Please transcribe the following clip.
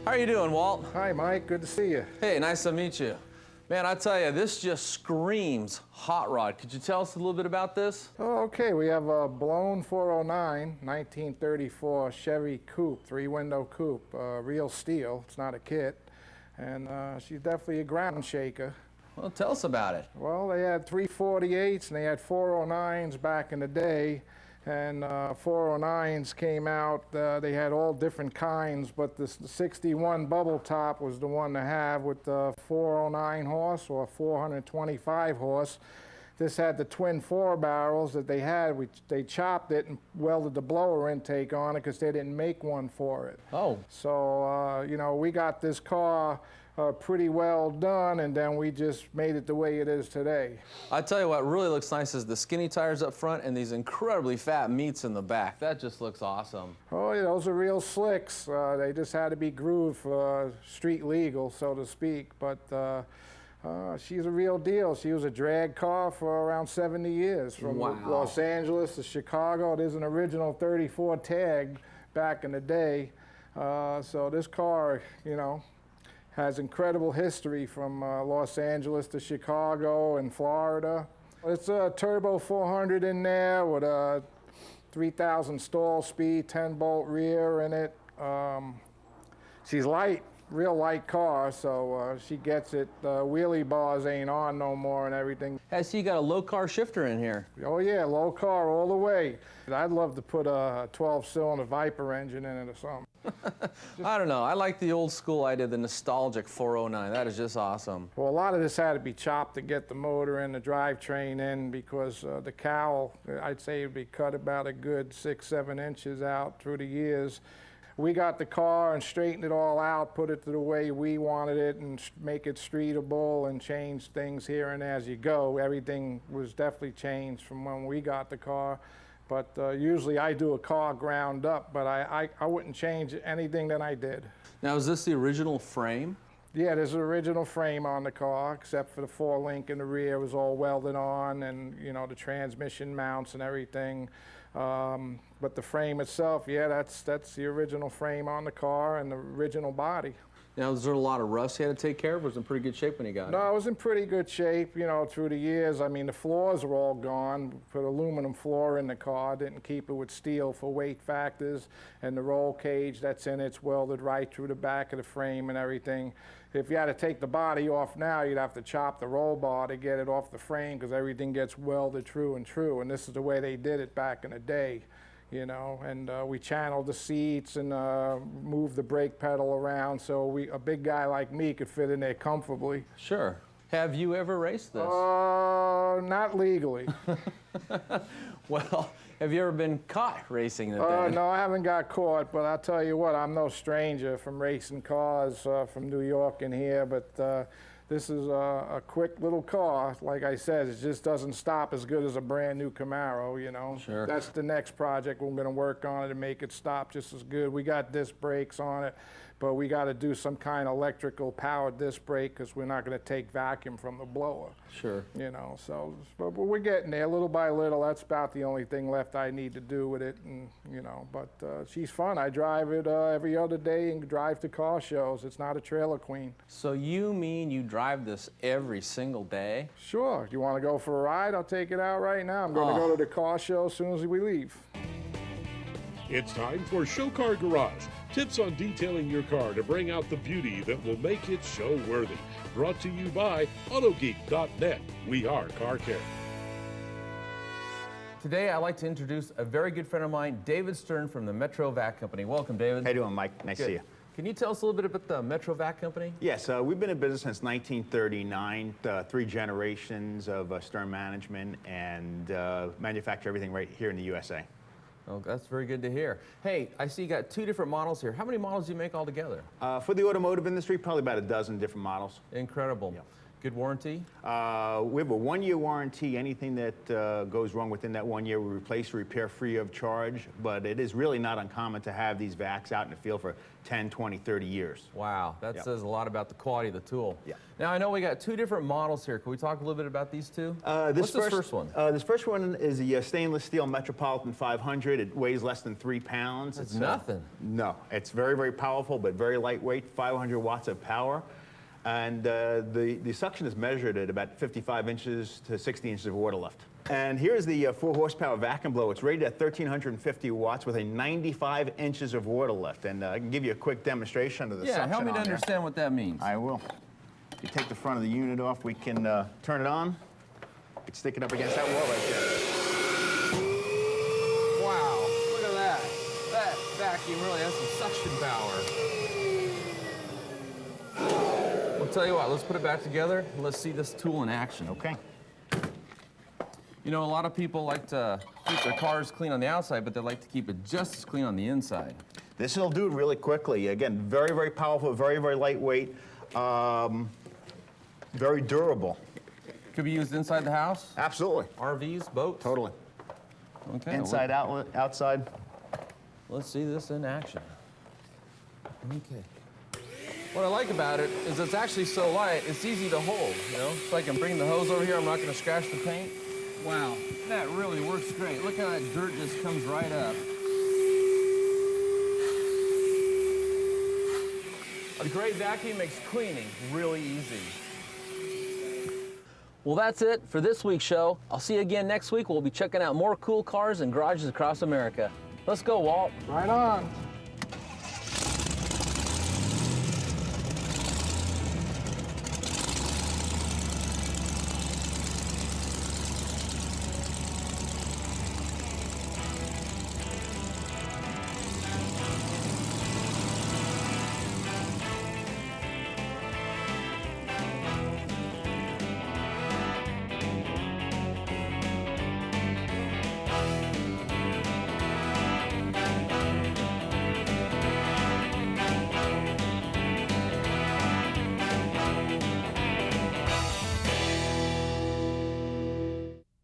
How are you doing, Walt? Hi, Mike. Good to see you. Hey, nice to meet you. Man, I tell you, this just screams hot rod. Could you tell us a little bit about this? Oh, okay. We have a blown 409, 1934 Chevy coupe, three-window coupe, real steel. It's not a kit. And she's definitely a ground shaker. Well, tell us about it. Well, they had 348s and they had 409s back in the day. And 409s came out, they had all different kinds, but the 61 bubble top was the one to have with the 409 horse or 425 horse. This had the twin 4-barrels that they had. They chopped it and welded the blower intake on it because they didn't make one for it. Oh. So, you know, we got this car pretty well done, and then we just made it the way it is today. I tell you what really looks nice is the skinny tires up front and these incredibly fat meats in the back. That just looks awesome. Oh, yeah, those are real slicks. They just had to be grooved for street legal, so to speak. But she's a real deal. She was a drag car for around 70 years from Los Angeles to Chicago. There's an original 34 tag back in the day. So this car, you know, has incredible history from Los Angeles to Chicago and Florida. It's a turbo 400 in there with a 3,000 stall speed, 10-bolt rear in it. She's light, real light car, so she gets it. Wheelie bars ain't on no more and everything. Hey, so you got a low car shifter in here. Oh yeah, low car all the way. I'd love to put a 12-cylinder Viper engine in it or something. I don't know. I like the old school idea, the nostalgic 409. That is just awesome. Well, a lot of this had to be chopped to get the motor and the drivetrain in because the cowl, I'd say, would be cut about a good 6-7 inches out through the years. We got the car and straightened it all out, put it the way we wanted it, and make it streetable and change things here and as you go. Everything was definitely changed from when we got the car. But usually I do a car ground up, but I wouldn't change anything that I did. Now, is this the original frame? Yeah, there's an original frame on the car, except for the 4-link in the rear was all welded on, and you know, the transmission mounts and everything. But the frame itself, yeah, that's the original frame on the car and the original body. Now, was there a lot of rust you had to take care of? Was it in pretty good shape when you got it? No, it was in pretty good shape, you know, through the years. I mean, the floors were all gone. Put aluminum floor in the car, didn't keep it with steel for weight factors. And the roll cage that's in it's welded right through the back of the frame and everything. If you had to take the body off now, you'd have to chop the roll bar to get it off the frame because everything gets welded true and true. And this is the way they did it back in the day. You know, and we channeled the seats and moved the brake pedal around so a big guy like me could fit in there comfortably. Sure. Have you ever raced this? Not legally. Well, have you ever been caught racing it then? No, I haven't got caught, but I'll tell you what, I'm no stranger from racing cars from New York and here, but this is a quick little car. Like I said, it just doesn't stop as good as a brand new Camaro, you know. Sure. That's the next project we're gonna work on it to make it stop just as good. We got disc brakes on it, but we gotta do some kind of electrical powered disc brake because we're not gonna take vacuum from the blower. Sure. You know, so, but we're getting there little by little. That's about the only thing left I need to do with it, and you know, but she's fun. I drive it every other day and drive to car shows. It's not a trailer queen. So you mean you drive this every single day? Sure. Do you want to go for a ride? I'll take it out right now. I'm going to go to the car show as soon as we leave. It's time for Show Car Garage. Tips on detailing your car to bring out the beauty that will make it show-worthy. Brought to you by AutoGeek.net. We are Car Care. Today, I'd like to introduce a very good friend of mine, David Stern from the Metro Vac Company. Welcome, David. How you doing, Mike? Nice to see you. Can you tell us a little bit about the Metro Vac Company? Yes, we've been in business since 1939, 3 generations of Stern management, and manufacture everything right here in the USA. Oh, that's very good to hear. Hey, I see you got 2 different models here. How many models do you make altogether? For the automotive industry, probably about a dozen different models. Incredible. Yeah. Good warranty? We have a 1-year warranty. Anything that goes wrong within that 1 year, we replace or repair free of charge. But it is really not uncommon to have these vacs out in the field for 10, 20, 30 years. Wow, that Yep. says a lot about the quality of the tool. Yeah. Now, I know we got 2 different models here. Can we talk a little bit about these 2? This What's first one? This first one is the stainless steel Metropolitan 500. It weighs less than 3 pounds. That's nothing. No, it's very, very powerful, but very lightweight, 500 watts of power. And the suction is measured at about 55 inches to 60 inches of water lift. And here's the 4 horsepower vacuum blower. It's rated at 1,350 watts with a 95 inches of water lift. And I can give you a quick demonstration of the suction Yeah, help me to on there. understand what that means. I will. If you take the front of the unit off, we can turn it on. It's sticking up against that wall right there. Wow, look at that. That vacuum really has some suction power. I'll tell you what, let's put it back together and let's see this tool in action. Okay. You know, a lot of people like to keep their cars clean on the outside, but they like to keep it just as clean on the inside. This will do it really quickly. Again, very, very powerful, very, very lightweight, very durable. Could be used inside the house, Absolutely. RVs, boats. Totally. Okay. Inside, outlet, outside. Let's see this in action. Okay. What I like about it is it's actually so light, it's easy to hold, you know? So I can bring the hose over here, I'm not gonna scratch the paint. Wow, that really works great. Look how that dirt just comes right up. A great vacuum makes cleaning really easy. Well, that's it for this week's show. I'll see you again next week. We'll be checking out more cool cars and garages across America. Let's go, Walt. Right on.